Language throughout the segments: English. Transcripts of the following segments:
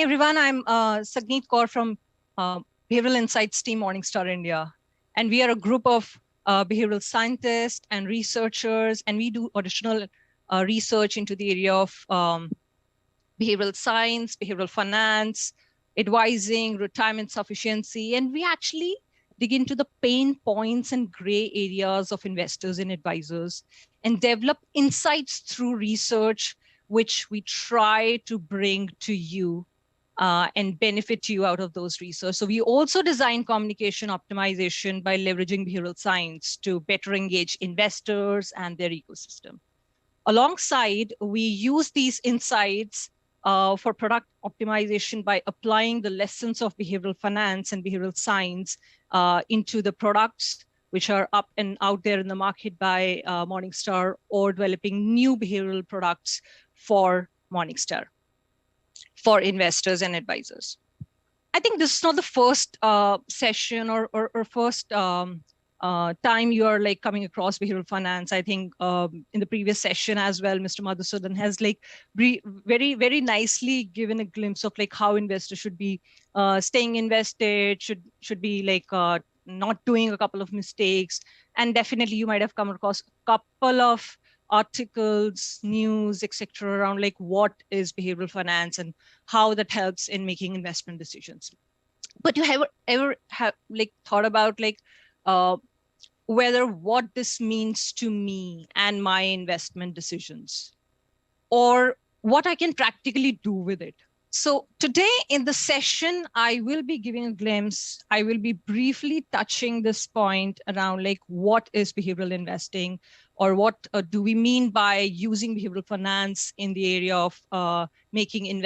everyone, I'm Sagneet Kaur from Behavioral Insights team, Morningstar India. And we are a group of behavioral scientists and researchers, and we do additional research into the area of behavioral science, behavioral finance, advising, retirement sufficiency, and we actually dig into the pain points and gray areas of investors and advisors and develop insights through research, which we try to bring to you and benefit you out of those research. So we also design communication optimization by leveraging behavioral science to better engage investors and their ecosystem. Alongside, we use these insights for product optimization by applying the lessons of behavioral finance and behavioral science into the products which are up and out there in the market by Morningstar, or developing new behavioral products for Morningstar, for investors and advisors. I think this is not the first session or first time you are like coming across behavioral finance. I think in the previous session as well, Mr. Madhusudan has like very nicely given a glimpse of like how investors should be staying invested, should be like not doing a couple of mistakes. And definitely you might have come across a couple of articles, news, etc., around like what is behavioral finance and how that helps in making investment decisions. But you ever have like thought about like whether what this means to me and my investment decisions, or what I can practically do with it? So today in the session, I will be giving a glimpse. I will be briefly touching this point around like what is behavioral investing, or what do we mean by using behavioral finance in the area of making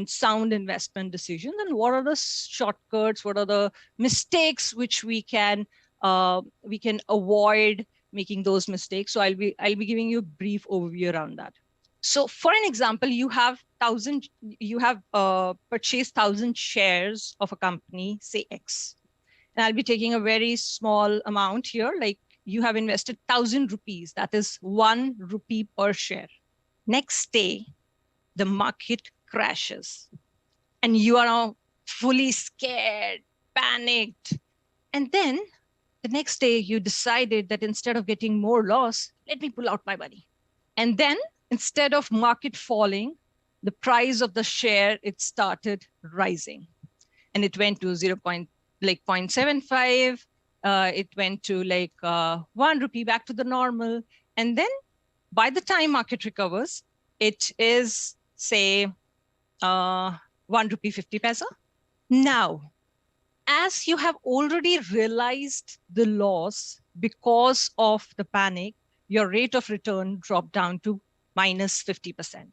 sound investment decisions, and what are the shortcuts, what are the mistakes which we can avoid making those mistakes. So I'll be giving you a brief overview around that. So for an example, you have purchased 1,000 shares of a company, say X. And I'll be taking a very small amount here, like you have invested 1,000 rupees, that is 1 rupee per share. Next day, the market crashes and you are now fully scared, panicked. And then the next day you decided that instead of getting more loss, let me pull out my money. And then instead of market falling, the price of the share, it started rising. And it went to 0.75. It went to like 1 rupee, back to the normal. And then by the time market recovers, it is say 1 rupee 50 paisa. Now, as you have already realized the loss because of the panic, your rate of return dropped down to minus 50%.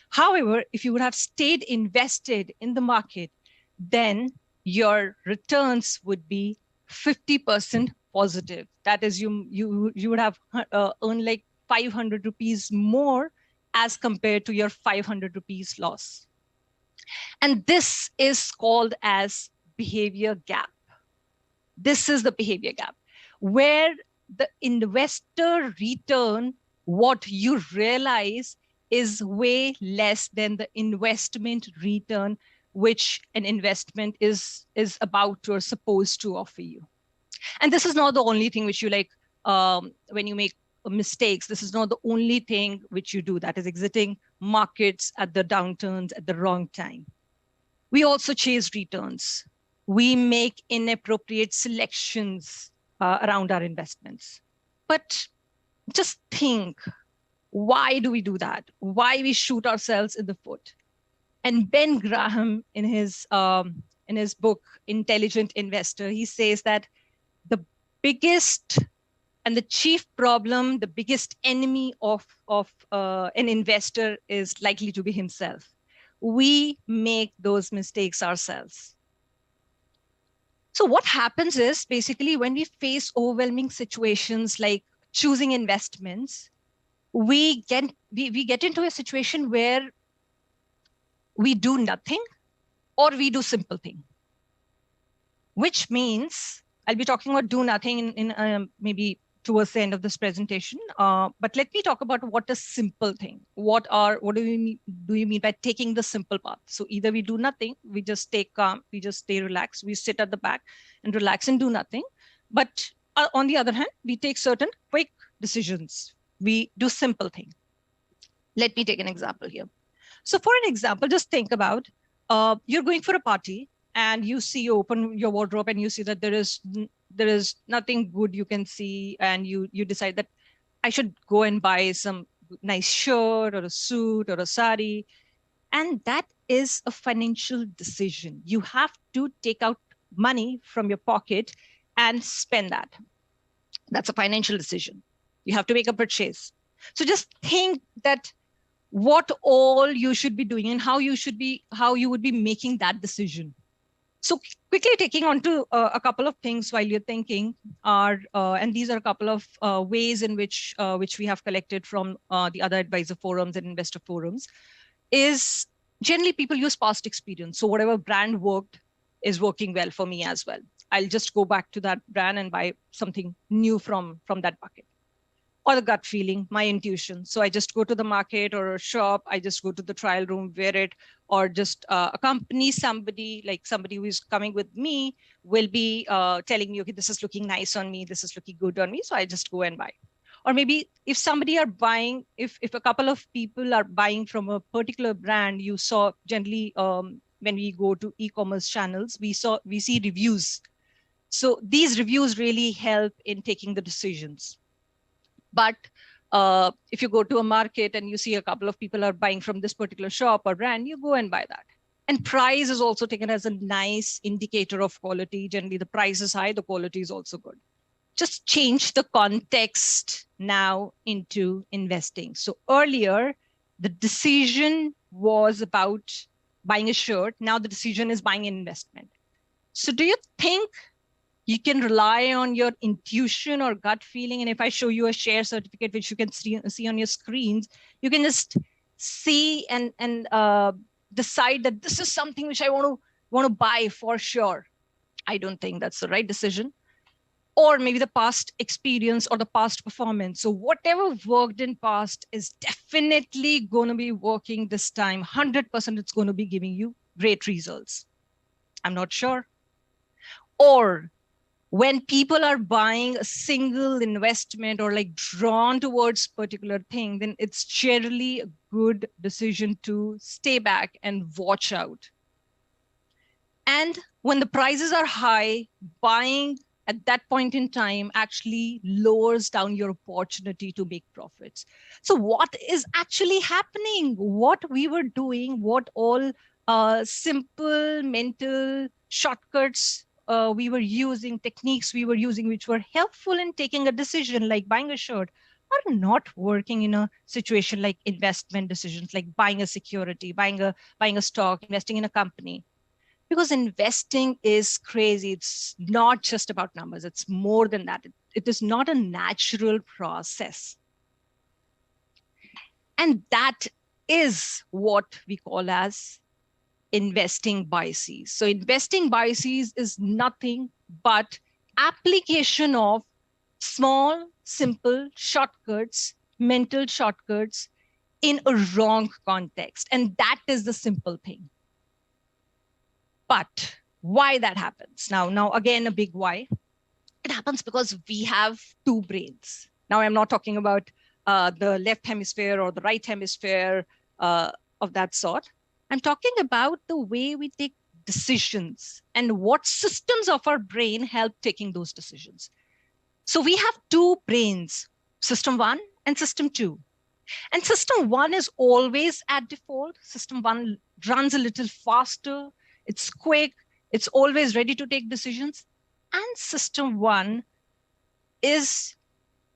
However, if you would have stayed invested in the market, then your returns would be 50% positive. That is, you would have earned like 500 rupees more as compared to your 500 rupees loss. And this is called as behavior gap. This is the behavior gap, where the investor return, what you realize, is way less than the investment return, which an investment is about to or supposed to offer you. And this is not the only thing which you like when you make mistakes. This is not the only thing which you do, that is exiting markets at the downturns at the wrong time. We also chase returns. We make inappropriate selections around our investments. But just think, why do we do that? Why we shoot ourselves in the foot? And Ben Graham, in his book, Intelligent Investor, he says that the biggest and the chief problem, the biggest enemy of an investor is likely to be himself. We make those mistakes ourselves. So what happens is, basically, when we face overwhelming situations like choosing investments, we get into a situation where we do nothing or we do simple thing, which means I'll be talking about do nothing in maybe towards the end of this presentation. But let me talk about what a simple thing. What do you mean by taking the simple path? So either we do nothing, we just stay calm, we just stay relaxed, we sit at the back and relax and do nothing. But on the other hand, we take certain quick decisions. We do simple things. Let me take an example here. So for an example, just think about you're going for a party and you open your wardrobe and you see that there is nothing good you can see, and you decide that I should go and buy some nice shirt or a suit or a sari. And that is a financial decision. You have to take out money from your pocket and spend that. That's a financial decision. You have to make a purchase. So just think that what all you should be doing and how you would be making that decision. So quickly taking on to a couple of things while you're thinking are, and these are a couple of ways in which we have collected from the other advisor forums and investor forums, is generally people use past experience. So whatever brand worked is working well for me as well. I'll just go back to that brand and buy something new from that bucket. Or the gut feeling, my intuition. So I just go to the market or a shop, I just go to the trial room, wear it, or just accompany somebody, like somebody who is coming with me will be telling me, okay, this is looking nice on me, this is looking good on me, so I just go and buy. Or maybe if somebody are buying, if a couple of people are buying from a particular brand, you saw generally when we go to e-commerce channels, we see reviews. So these reviews really help in taking the decisions. But if you go to a market and you see a couple of people are buying from this particular shop or brand, you go and buy that. And price is also taken as a nice indicator of quality. Generally, the price is high, the quality is also good. Just change the context now into investing. So earlier, the decision was about buying a shirt. Now the decision is buying an investment. So do you think you can rely on your intuition or gut feeling? And if I show you a share certificate, which you can see on your screens, you can just see and decide that this is something which I want to buy for sure. I don't think that's the right decision. Or maybe the past experience or the past performance. So whatever worked in past is definitely going to be working this time. 100% it's going to be giving you great results. I'm not sure. Or when people are buying a single investment or like drawn towards particular thing, then it's generally a good decision to stay back and watch out. And when the prices are high, buying at that point in time actually lowers down your opportunity to make profits. So what is actually happening? What we were doing, what all simple mental shortcuts we were using, techniques we were using, which were helpful in taking a decision like buying a shirt, are not working in a situation like investment decisions, like buying a security, buying a stock, investing in a company. Because investing is crazy. It's not just about numbers. It's more than that. It is not a natural process. And that is what we call as investing biases. So investing biases is nothing but application of small, simple shortcuts, mental shortcuts in a wrong context. And that is the simple thing. But why that happens? Now again, a big why. It happens because we have two brains. Now, I'm not talking about the left hemisphere or the right hemisphere of that sort. I'm talking about the way we take decisions and what systems of our brain help taking those decisions. So we have two brains, system 1 and system 2. And system 1 is always at default. System 1 runs a little faster. It's quick. It's always ready to take decisions. And system 1 is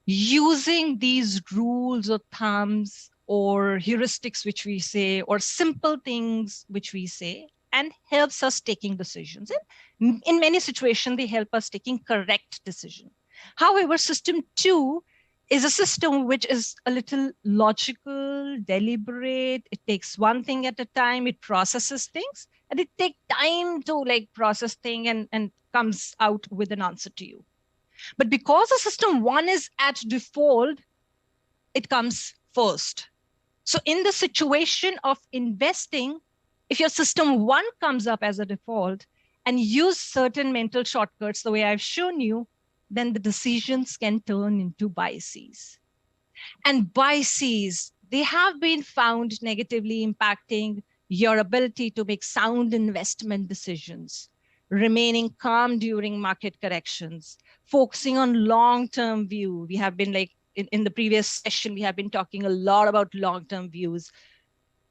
using these rules or thumbs or heuristics, which we say, or simple things, which we say, and helps us taking decisions. And in many situations, they help us taking correct decision. However, system 2 is a system which is a little logical, deliberate. It takes one thing at a time. It processes things, and it takes time to like process things and comes out with an answer to you. But because the system one is at default, it comes first. So in the situation of investing, if your system one comes up as a default and use certain mental shortcuts the way I've shown you, then the decisions can turn into biases. And biases, they have been found negatively impacting your ability to make sound investment decisions, remaining calm during market corrections, focusing on long-term view. We have been like, in the previous session, we have been talking a lot about long-term views.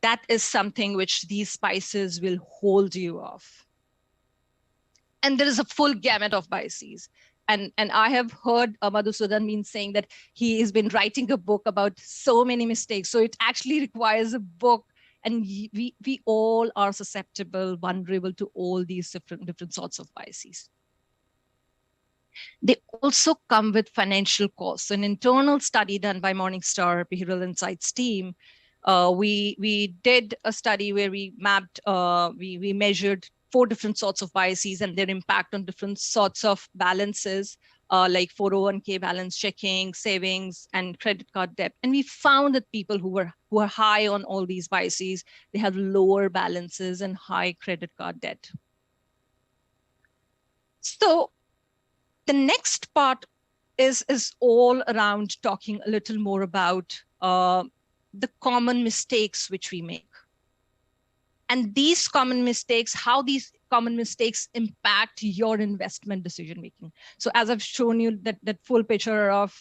That is something which these spices will hold you off. And there is a full gamut of biases. And I have heard Madhusudan been saying that he has been writing a book about so many mistakes. So it actually requires a book. And we all are susceptible, vulnerable to all these different sorts of biases. They also come with financial costs. An internal study done by Morningstar Behavioral Insights team, we did a study where we mapped, we measured 4 different sorts of biases and their impact on different sorts of balances, like 401k balance checking, savings, and credit card debt. And we found that people who are high on all these biases, they have lower balances and high credit card debt. So the next part is all around talking a little more about the common mistakes which we make. And these common mistakes, how these common mistakes impact your investment decision making. So as I've shown you that full picture of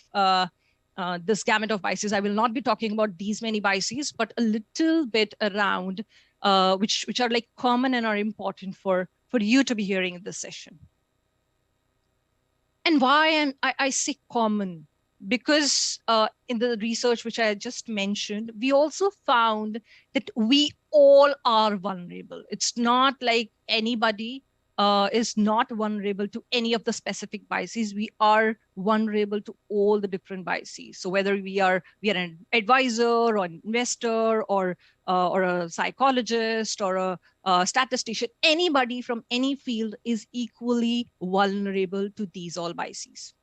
this gamut of biases, I will not be talking about these many biases, but a little bit around which are like common and are important for you to be hearing in this session. And why I say common? Because in the research which I just mentioned, we also found that we all are vulnerable. It's not like anybody is not vulnerable to any of the specific biases. We are vulnerable to all the different biases. So whether we are an advisor or an investor or a psychologist or a statistician, anybody from any field is equally vulnerable to these all biases.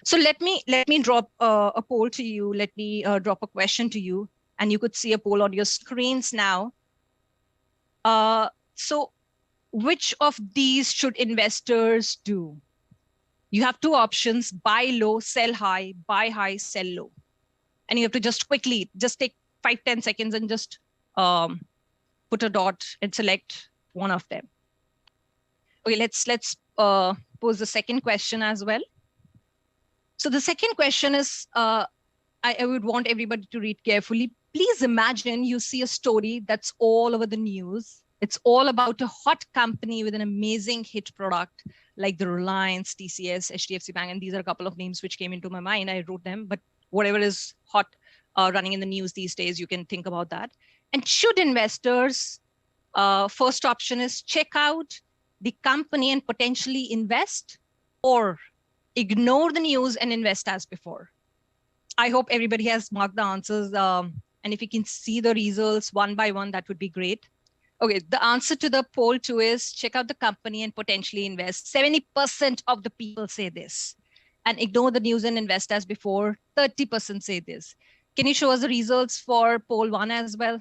So let me drop a poll to you. Let me drop a question to you, and you could see a poll on your screens now. So which of these should investors do? You have 2 options: buy low, sell high; buy high, sell low. And you have to just quickly, just take 5-10 seconds and just put a dot and select one of them. Okay, let's pose the second question as well. So the second question is, I would want everybody to read carefully. Please imagine you see a story that's all over the news. It's all about a hot company with an amazing hit product like the Reliance, TCS, HDFC Bank. And these are a couple of names which came into my mind. I wrote them, but whatever is hot running in the news these days, you can think about that. And should investors, first option is check out the company and potentially invest, or ignore the news and invest as before. I hope everybody has marked the answers. And if you can see the results one by one, that would be great. Okay, the answer to the poll 2 is check out the company and potentially invest. 70% of the people say this. And ignore the news and invest as before. 30% say this. Can you show us the results for poll 1 as well?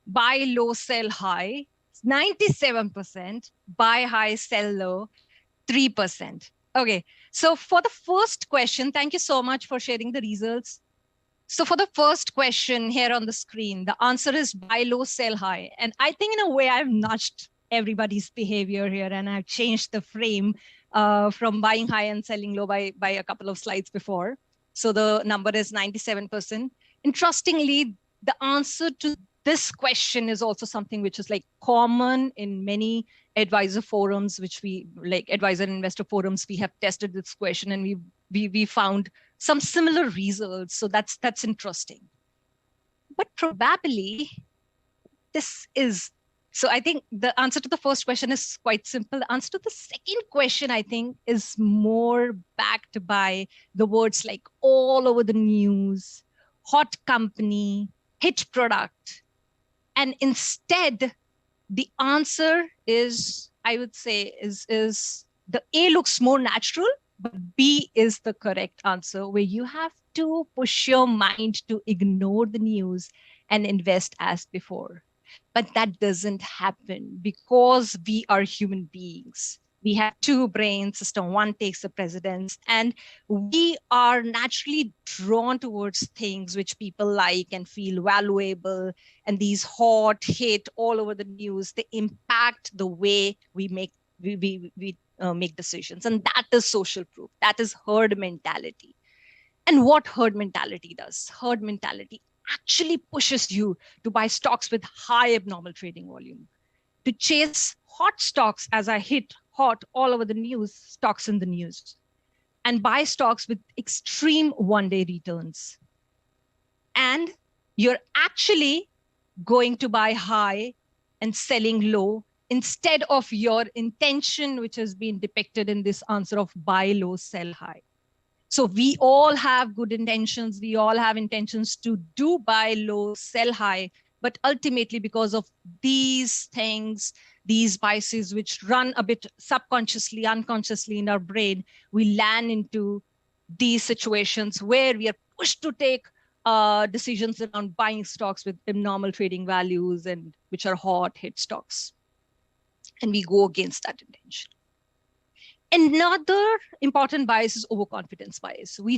Buy low, sell high. 97%. Buy high, sell low. 3%. Okay, so for the first question, thank you so much for sharing the results. So for the first question here on the screen, the answer is buy low, sell high. And I think in a way I've nudged everybody's behavior here, and I've changed the frame from buying high and selling low by a couple of slides before. So the number is 97%. Interestingly, the answer to this question is also something which is like common in many advisor forums, which we like advisor and investor forums. We have tested this question and we found some similar results. So that's interesting. But probably this is, so I think the answer to the first question is quite simple. The answer to the second question, I think, is more backed by the words like all over the news, hot company, hit product. And instead, the answer is, I would say, is the A looks more natural But B is the correct answer, where you have to push your mind to ignore the news and invest as before. But that doesn't happen because we are human beings. We have two brain system. One takes the precedence, and we are naturally drawn towards things which people like and feel valuable. And these hot hit all over the news, they impact the way we make decisions. And that is social proof. That is herd mentality. And what herd mentality does? Herd mentality actually pushes you to buy stocks with high abnormal trading volume, to chase hot stocks as I hit hot all over the news, stocks in the news, and buy stocks with extreme one-day returns. And you're actually going to buy high and selling low instead of your intention, which has been depicted in this answer of buy low, sell high. So we all have good intentions. We all have intentions to do buy low, sell high. But ultimately, because of these things, these biases which run a bit subconsciously, unconsciously in our brain, we land into these situations where we are pushed to take decisions around buying stocks with abnormal trading values and which are hot hit stocks. And we go against that intention. Another important bias is overconfidence bias. We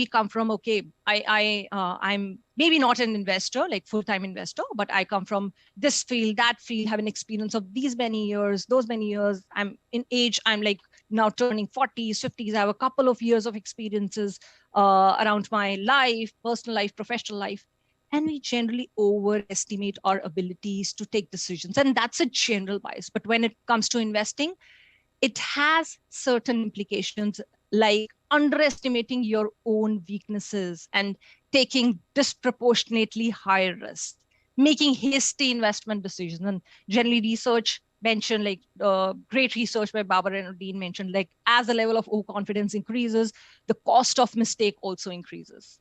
come from, okay, I'm maybe not an investor, like full-time investor, but I come from this field, that field, have an experience of these many years, those many years. I'm in age, I'm like now turning 40s, 50s. I have a couple of years of experiences around my life, personal life, professional life. And we generally overestimate our abilities to take decisions. And that's a general bias. But when it comes to investing, it has certain implications like underestimating your own weaknesses and taking disproportionately high risks, making hasty investment decisions. And generally research mentioned, like great research by Barbara and Dean mentioned, like as the level of overconfidence increases, the cost of mistake also increases.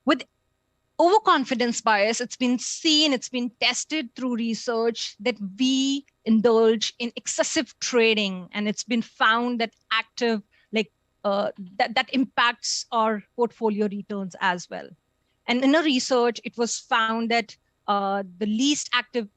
With overconfidence bias, it's been seen, it's been tested through research that we indulge in excessive trading, and it's been found that active, like that impacts our portfolio returns as well. And in a research, it was found that the least active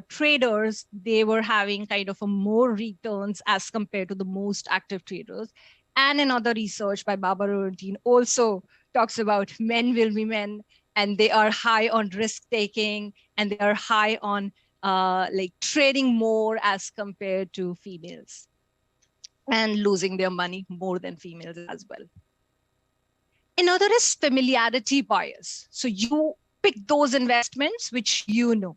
traders, they were having kind of a more returns as compared to the most active traders. And another research by Barbara Dean also talks about men will be men, and they are high on risk taking, and they are high on like trading more as compared to females, and losing their money more than females as well. Another is familiarity bias. So you pick those investments which you know.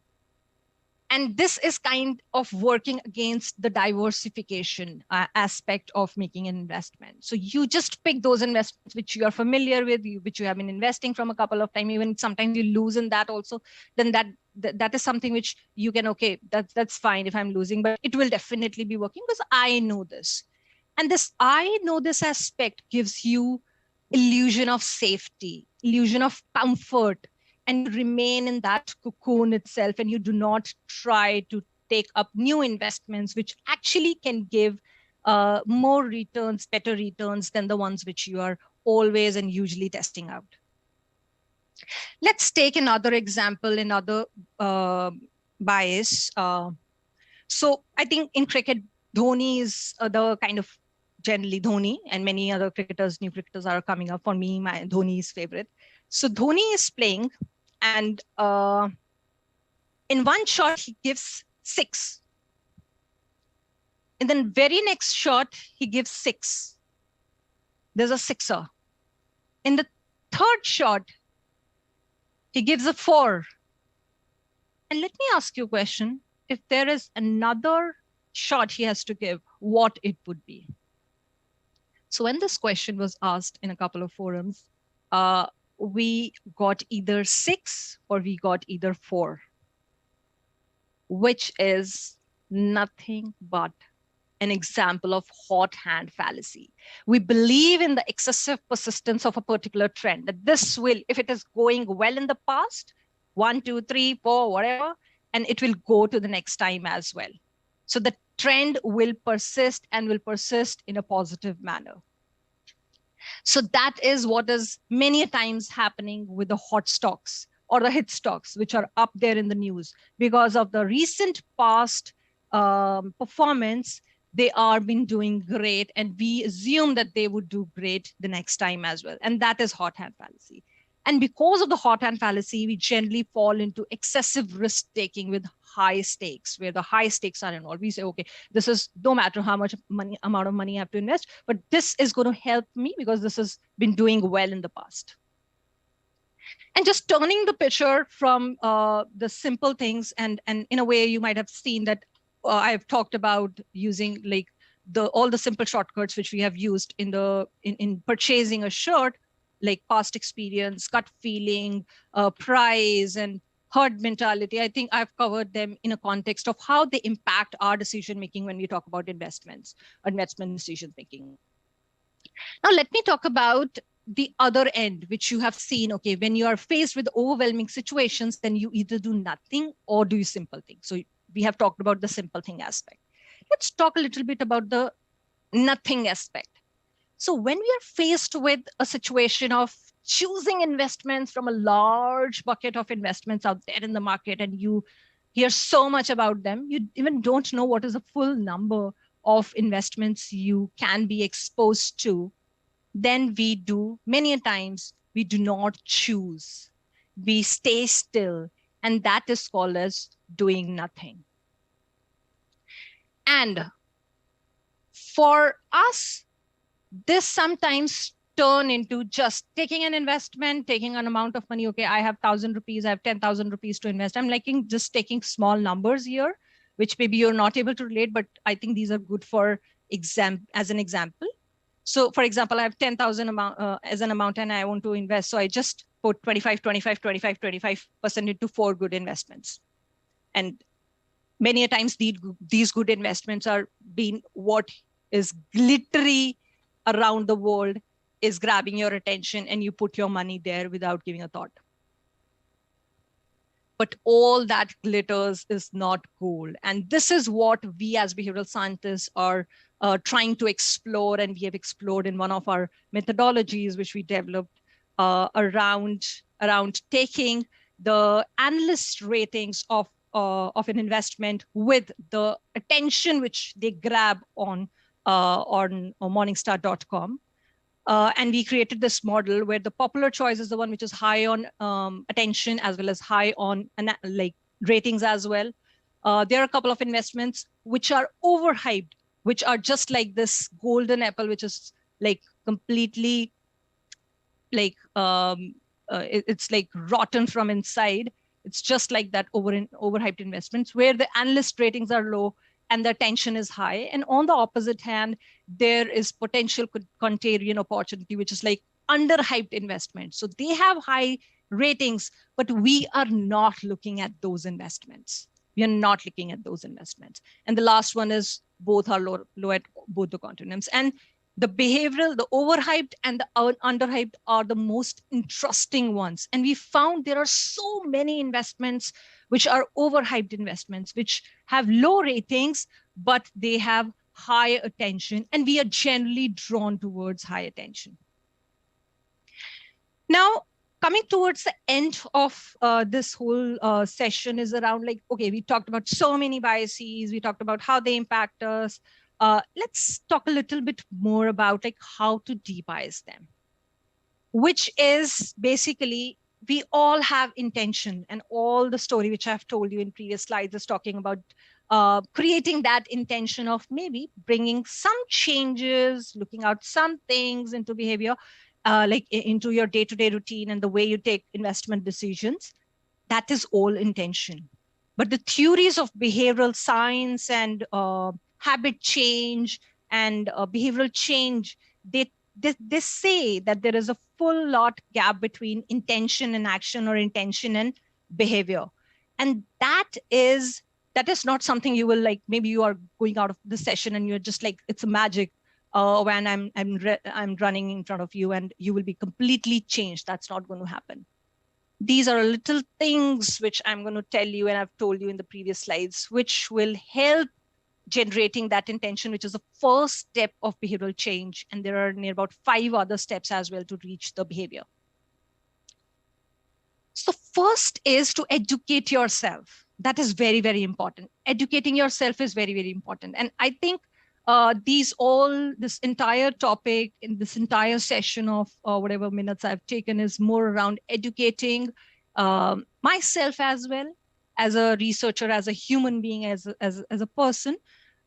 And this is kind of working against the diversification aspect of making an investment. So you just pick those investments which you are familiar with, which you have been investing from a couple of times, even sometimes you lose in that also, then that is something which you can, okay, that's fine if I'm losing, but it will definitely be working because I know this. And this I know this aspect gives you illusion of safety, illusion of comfort, and you remain in that cocoon itself, and you do not try to take up new investments which actually can give more returns, better returns than the ones which you are always and usually testing out. Let's take another example, another bias. So I think in cricket, Dhoni is the kind of generally Dhoni, and many other cricketers, new cricketers are coming up. For me, my Dhoni is favorite. So Dhoni is playing, and in one shot, he gives 6. In the very next shot, he gives 6. There's a sixer. In the third shot, he gives a 4. And let me ask you a question. If there is another shot he has to give, what it would be? So when this question was asked in a couple of forums, we got either 6 or we got either 4, which is nothing but an example of hot hand fallacy. We believe in the excessive persistence of a particular trend, that this will, if it is going well in the past, 1, 2, 3, 4, whatever, and it will go to the next time as well. So the trend will persist and will persist in a positive manner. So that is what is many times happening with the hot stocks or the hit stocks, which are up there in the news because of the recent past performance. They are been doing great, and we assume that they would do great the next time as well. And that is hot hand fallacy. And because of the hot hand fallacy, we generally fall into excessive risk taking with high stakes, where the high stakes are involved. We say, okay, this is no matter how much money, amount of money I have to invest, but this is going to help me because this has been doing well in the past. And just turning the picture from the simple things, and in a way, you might have seen that I've talked about using like all the simple shortcuts which we have used in purchasing a shirt, like past experience, gut feeling, price, and herd mentality. I think I've covered them in a context of how they impact our decision making when we talk about investments, investment decision making. Now, let me talk about the other end, which you have seen. Okay, when you are faced with overwhelming situations, then you either do nothing or do simple things. So we have talked about the simple thing aspect. Let's talk a little bit about the nothing aspect. So when we are faced with a situation of choosing investments from a large bucket of investments out there in the market, and you hear so much about them, you even don't know what is the full number of investments you can be exposed to, then we do many times, we do not choose. We stay still, and that is called as doing nothing. And for us, this sometimes turn into just taking an investment, taking an amount of money. Okay, I have 1,000 rupees, I have 10,000 rupees to invest. I'm liking just taking small numbers here, which maybe you're not able to relate, but I think these are good for as an example. So for example, I have 10,000 as an amount and I want to invest. So I just put 25, 25, 25, 25% into 4 good investments. And many a times these good investments are being what is glittery around the world, is grabbing your attention, and you put your money there without giving a thought. But all that glitters is not gold. And this is what we as behavioral scientists are trying to explore, and we have explored in one of our methodologies, which we developed around taking the analyst ratings of an investment with the attention which they grab on Morningstar.com. And we created this model where the popular choice is the one which is high on attention as well as high on like ratings as well. There are a couple of investments which are overhyped, which are just like this golden apple, which is like completely like it's like rotten from inside. It's just like that overhyped investments where the analyst ratings are low and the attention is high. And on the opposite hand, there is potential contrarian opportunity, which is like underhyped investments. So they have high ratings, but we are not looking at those investments. We are not looking at those investments. And the last one is both are low at both the continents. And the behavioral, the overhyped and the underhyped are the most interesting ones. And we found there are so many investments which are overhyped investments, which have low ratings, but they have high attention. And we are generally drawn towards high attention. Now, coming towards the end of this whole session is around like, okay, we talked about so many biases. We talked about how they impact us. Let's talk a little bit more about like how to debias them, which is basically we all have intention, and all the story which I've told you in previous slides is talking about creating that intention of maybe bringing some changes, looking out some things into behavior, like into your day-to-day routine and the way you take investment decisions. That is all intention. But the theories of behavioral science and habit change and behavioral change, they say that there is a full lot gap between intention and action or intention and behavior. And that is not something you will like, maybe you are going out of the session and you're just like, it's a magic when I'm running in front of you and you will be completely changed. That's not going to happen. These are little things which I'm going to tell you, and I've told you in the previous slides, which will help generating that intention, which is the first step of behavioral change. And there are near about 5 other steps as well to reach the behavior. So first is to educate yourself. That is very, very important. Educating yourself is very, very important. And I think this entire topic in this entire session of whatever minutes I've taken is more around educating myself as well, as a researcher, as a human being, as a person.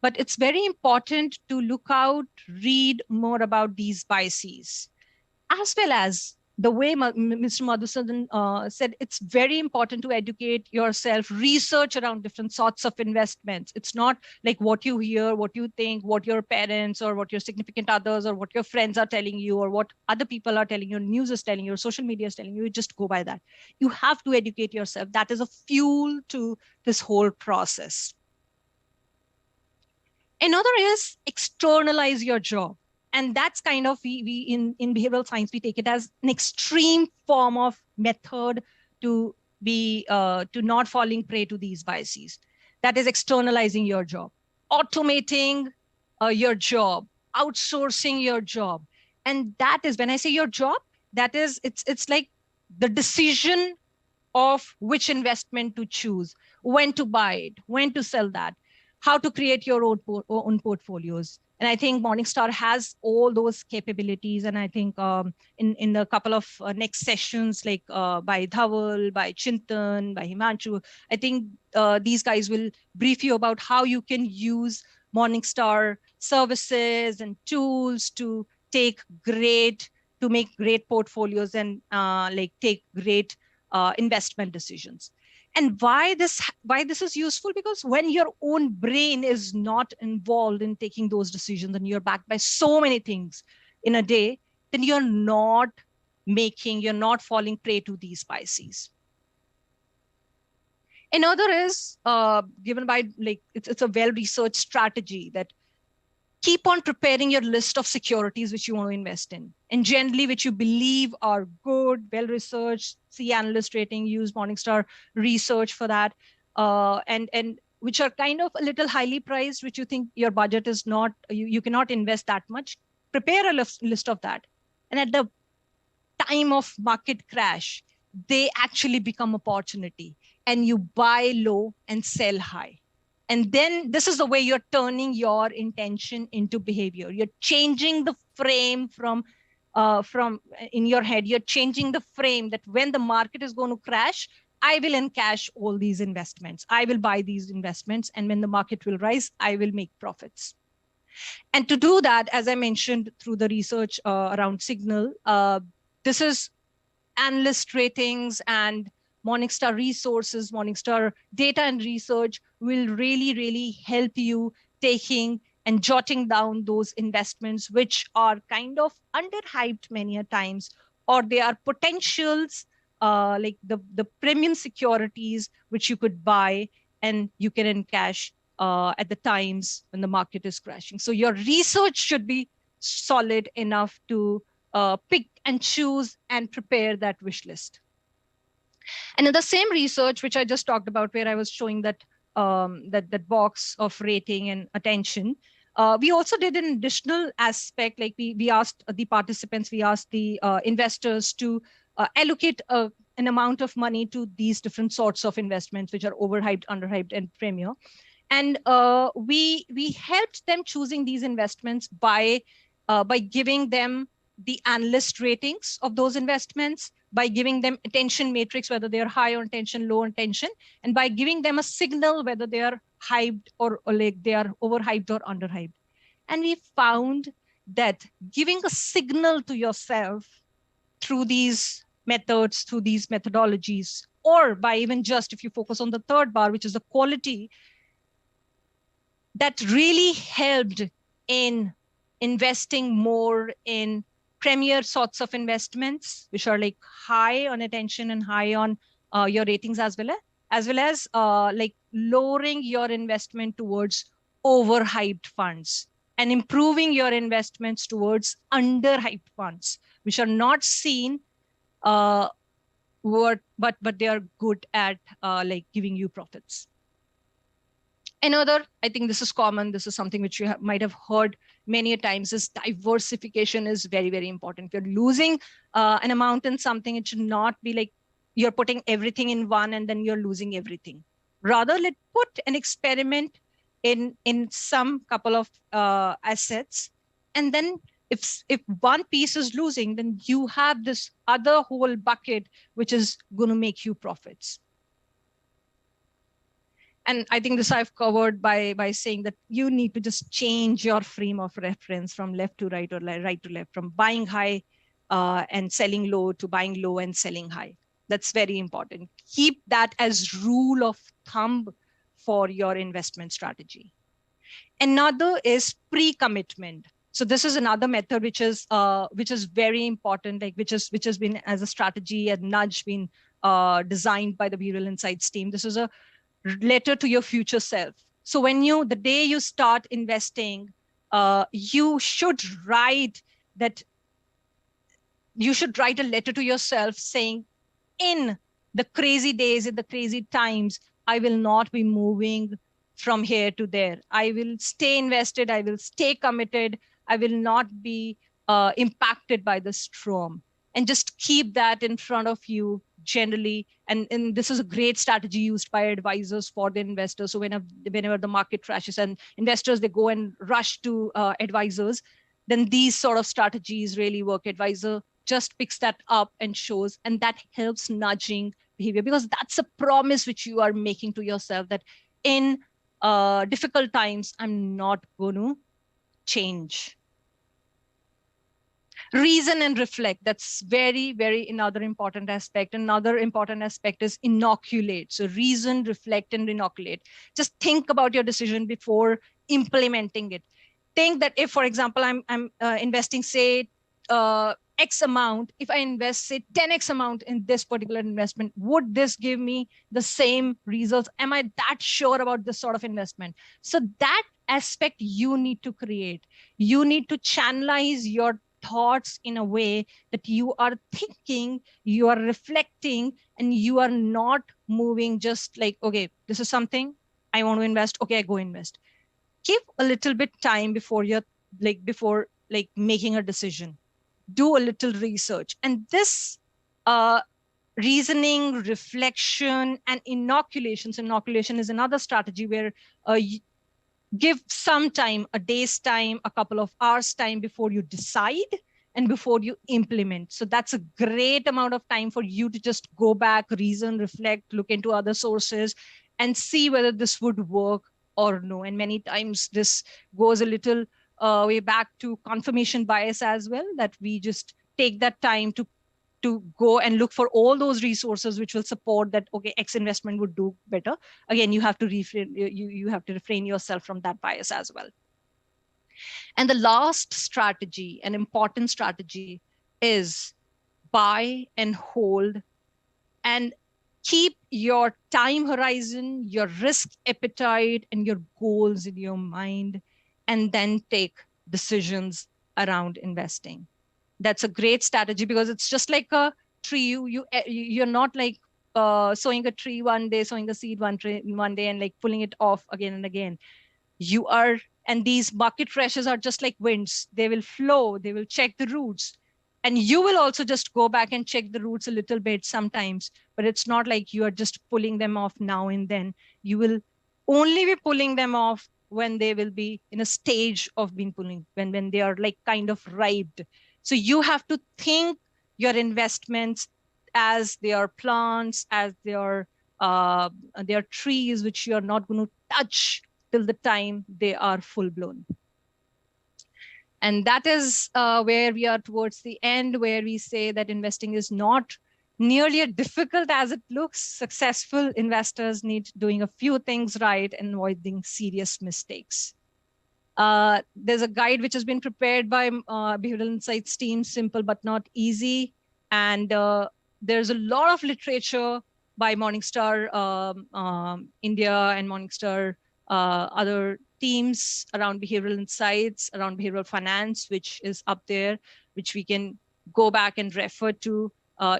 But it's very important to look out, read more about these biases, as well as the way Mr. Madhusudan said, it's very important to educate yourself, research around different sorts of investments. It's not like what you hear, what you think, what your parents or what your significant others or what your friends are telling you or what other people are telling you, news is telling you, social media is telling you. You just go by that. You have to educate yourself. That is a fuel to this whole process. Another is externalize your job. And that's kind of, we in behavioral science, we take it as an extreme form of method to be, to not falling prey to these biases. That is externalizing your job, automating your job, outsourcing your job. And that is, when I say your job, that is, it's like the decision of which investment to choose, when to buy it, when to sell that, how to create your own portfolios. And I think Morningstar has all those capabilities. And I think in the couple of next sessions, like by Dhaval, by Chintan, by Himanshu, I think these guys will brief you about how you can use Morningstar services and tools to make great portfolios and like take great investment decisions. And why this is useful? Because when your own brain is not involved in taking those decisions and you're backed by so many things in a day, then you're not falling prey to these biases. Another is given by, like, it's a well-researched strategy that keep on preparing your list of securities which you want to invest in, and generally which you believe are good, well-researched. See analyst rating, use Morningstar research for that, and which are kind of a little highly priced, which you think your budget is not, you cannot invest that much. Prepare a list of that. And at the time of market crash, they actually become opportunity, and you buy low and sell high. And then this is the way you're turning your intention into behavior. You're changing the frame from in your head. You're changing the frame that when the market is going to crash, I will encash all these investments. I will buy these investments. And when the market will rise, I will make profits. And to do that, as I mentioned through the research around Signal, this is analyst ratings and Morningstar resources, Morningstar data and research will really, really help you taking and jotting down those investments which are kind of underhyped many a times, or they are potentials, like the premium securities which you could buy and you can encash at the times when the market is crashing. So your research should be solid enough to pick and choose and prepare that wish list. And in the same research, which I just talked about, where I was showing that that box of rating and attention, we also did an additional aspect. Like we asked the participants, we asked the investors to allocate an amount of money to these different sorts of investments, which are overhyped, underhyped, and premier. And we helped them choosing these investments by giving them the analyst ratings of those investments, by giving them attention matrix, whether they are high on attention, low on attention, and by giving them a signal whether they are hyped or like they are overhyped or underhyped. And we found that giving a signal to yourself through these methods, through these methodologies, or by even just if you focus on the third bar, which is the quality, that really helped in investing more in premier sorts of investments, which are like high on attention and high on your ratings, as well as like lowering your investment towards overhyped funds and improving your investments towards underhyped funds, which are not seen, but they are good at like giving you profits. Another, I think this is common, this is something which you might have heard many a times, is diversification is very, very important. If you're losing an amount in something, it should not be like you're putting everything in one and then you're losing everything. Rather, let's put an experiment in some couple of assets. And then if one piece is losing, then you have this other whole bucket, which is going to make you profits. And I think this I've covered by saying that you need to just change your frame of reference from left to right or right to left, from buying high and selling low to buying low and selling high. That's very important. Keep that as rule of thumb for your investment strategy. Another is pre-commitment. So this is another method which is very important, like which has been as a strategy and nudge been designed by the Behavioral Insights team. This is a letter to your future self. So the day you start investing, you should write a letter to yourself saying, in the crazy days, in the crazy times, I will not be moving from here to there. I will stay invested. I will stay committed. I will not be impacted by the storm. And just keep that in front of you generally. And this is a great strategy used by advisors for the investors. So whenever the market crashes and investors, they go and rush to advisors, then these sort of strategies really work. Advisor just picks that up and shows, and that helps nudging behavior, because that's a promise which you are making to yourself that in difficult times, I'm not going to change. Reason and reflect. That's very, very another important aspect. Another important aspect is inoculate. So reason, reflect, and inoculate. Just think about your decision before implementing it. Think that if, for example, I'm investing, say, X amount, if I invest, say, 10X amount in this particular investment, would this give me the same results? Am I that sure about this sort of investment? So that aspect you need to create. You need to channelize your thoughts in a way that you are thinking, you are reflecting, and you are not moving just like, okay, this is something I want to invest. Okay, I go invest. Give a little bit time before making a decision. Do a little research. And this reasoning, reflection, and inoculations. Inoculation is another strategy where give some time, a day's time, a couple of hours time before you decide and before you implement. So that's a great amount of time for you to just go back, reason, reflect, look into other sources, and see whether this would work or no. And many times this goes a little way back to confirmation bias as well, that we just take that time to go and look for all those resources which will support that, okay, X investment would do better. Again, you have to refrain yourself from that bias as well. And the last strategy, an important strategy, is buy and hold, and keep your time horizon, your risk appetite, and your goals in your mind, and then take decisions around investing. That's a great strategy, because it's just like a tree. You're not like sowing a tree one day, sowing a seed one day, and like pulling it off again and again. You are, and these market crashes are just like winds. They will flow. They will check the roots, and you will also just go back and check the roots a little bit sometimes. But it's not like you are just pulling them off now and then. You will only be pulling them off when they will be in a stage of being pulling, when they are like kind of ripe. So you have to think your investments as they are plants, as they are trees, which you are not going to touch till the time they are full blown. And that is where we are towards the end, where we say that investing is not nearly as difficult as it looks. Successful investors need doing a few things right and avoiding serious mistakes. There's a guide which has been prepared by Behavioral Insights team, simple but not easy. And there's a lot of literature by Morningstar India and Morningstar other teams around behavioral insights, around behavioral finance, which is up there, which we can go back and refer to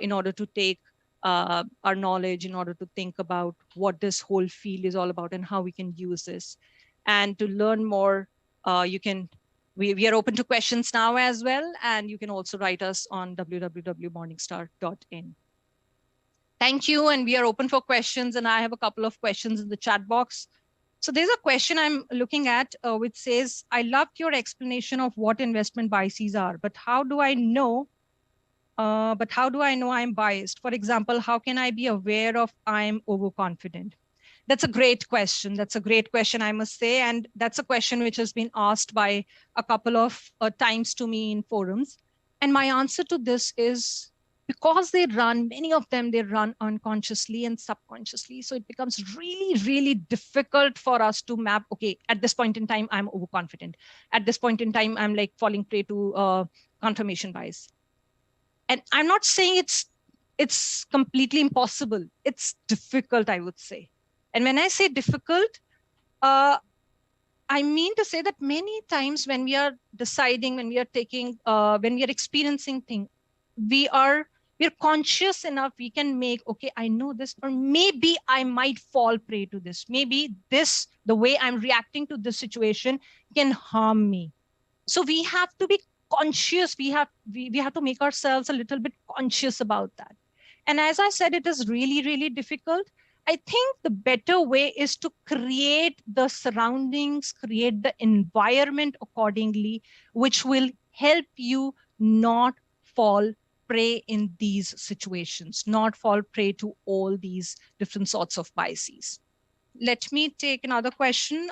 in order to take our knowledge in order to think about what this whole field is all about and how we can use this. And to learn more, we are open to questions now as well. And you can also write us on www.morningstar.in. Thank you. And we are open for questions. And I have a couple of questions in the chat box. So there's a question I'm looking at which says, I loved your explanation of what investment biases are, but how do I know I'm biased? For example, how can I be aware of I'm overconfident? That's a great question. That's a great question, I must say. And that's a question which has been asked by a couple of times to me in forums. And my answer to this is because many of them, they run unconsciously and subconsciously. So it becomes really, really difficult for us to map, okay, at this point in time, I'm overconfident. At this point in time, I'm like falling prey to confirmation bias. And I'm not saying it's completely impossible. It's difficult, I would say. And when I say difficult, I mean to say that many times when we are deciding, when we are experiencing things, we're conscious enough, we can make, okay, I know this, or maybe I might fall prey to this. Maybe the way I'm reacting to this situation can harm me. So we have to be conscious. We have to make ourselves a little bit conscious about that. And as I said, it is really, really difficult. I think the better way is to create the surroundings, create the environment accordingly, which will help you not fall prey in these situations, not fall prey to all these different sorts of biases. Let me take another question.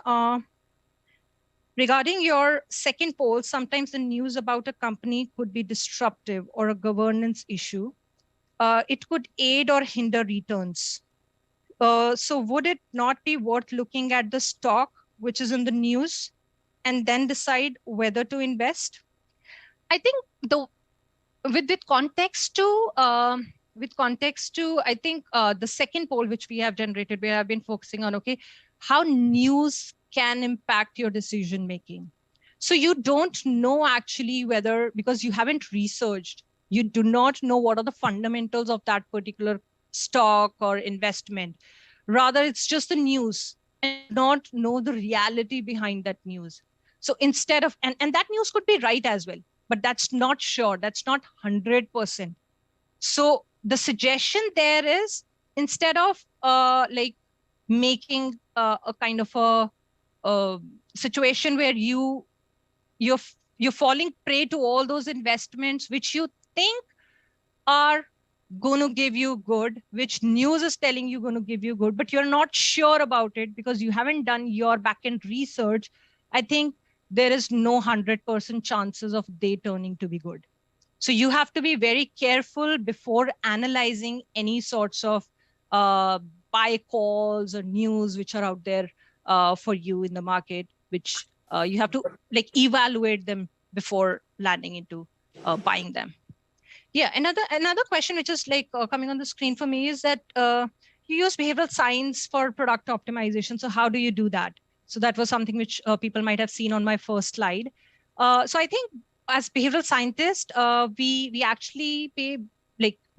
Regarding your second poll, sometimes the news about a company could be disruptive or a governance issue. It could aid or hinder returns. So would it not be worth looking at the stock which is in the news and then decide whether to invest? I think with context to I think the second poll which we have generated, we have been focusing on, okay, how news can impact your decision making. So you don't know actually whether, because you haven't researched, you do not know what are the fundamentals of that particular stock or investment. Rather, it's just the news and you not know the reality behind that news. So instead of, and that news could be right as well, but that's not sure. That's not 100%. So the suggestion there is, instead of like making a kind of a situation where you're falling prey to all those investments which you think are going to give you good, which news is telling you going to give you good, but you're not sure about it because you haven't done your back-end research. I think there is no 100% chances of they turning to be good. So you have to be very careful before analyzing any sorts of buy calls or news which are out there for you in the market, which you have to like evaluate them before landing into buying them. Yeah, another question which is like coming on the screen for me is that you use behavioral science for product optimization. So how do you do that? So that was something which people might have seen on my first slide. So I think as behavioral scientists, we actually we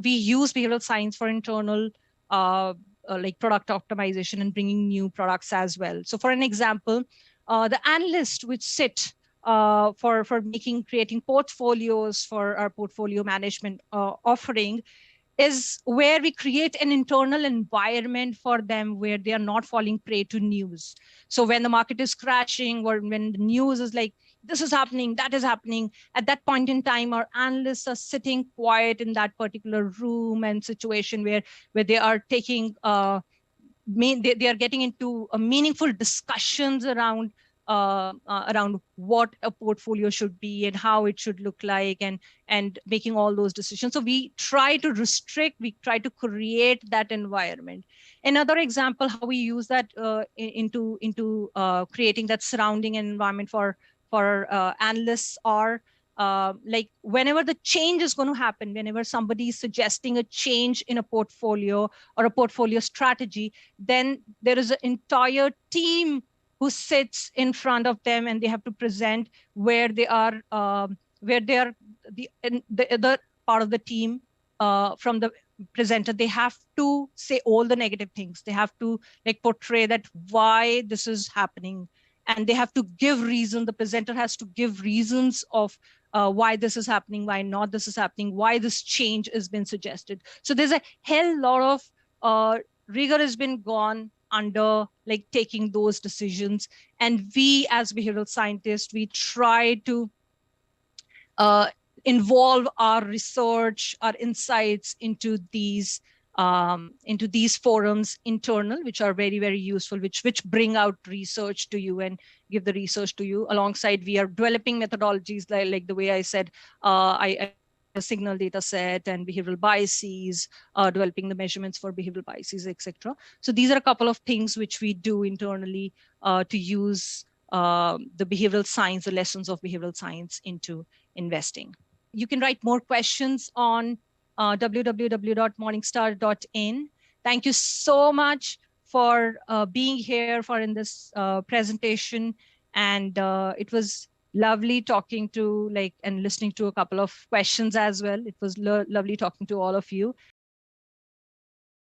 use behavioral science for internal like product optimization and bringing new products as well. So for an example, the analysts which sit for creating portfolios for our portfolio management offering is where we create an internal environment for them where they are not falling prey to news. So when the market is crashing or when the news is like, this is happening, that is happening, at that point in time, our analysts are sitting quiet in that particular room and situation where they are taking, they are getting into meaningful discussions around what a portfolio should be and how it should look like, and making all those decisions. So we try to create that environment. Another example how we use that into creating that surrounding environment for analysts are like whenever the change is going to happen, whenever somebody is suggesting a change in a portfolio or a portfolio strategy, then there is an entire team who sits in front of them and they have to present where they are the other part of the team from the presenter, they have to say all the negative things. They have to like portray that why this is happening, and they have to give reason. The presenter has to give reasons of why this is happening, why not this is happening, why this change has been suggested. So there's a hell lot of rigor has been gone under like taking those decisions. And we as behavioral scientists, we try to uh, involve our research, our insights into these forums internal, which are very, very useful, which bring out research to you and give the research to you. Alongside, we are developing methodologies like the way I said, I a signal data set and behavioral biases, developing the measurements for behavioral biases, etc. So these are a couple of things which we do internally to use the behavioral science, the lessons of behavioral science into investing. You can write more questions on www.morningstar.in. Thank you so much for being here for in this presentation. And it was lovely talking to and listening to a couple of questions as well. It was lovely talking to all of you.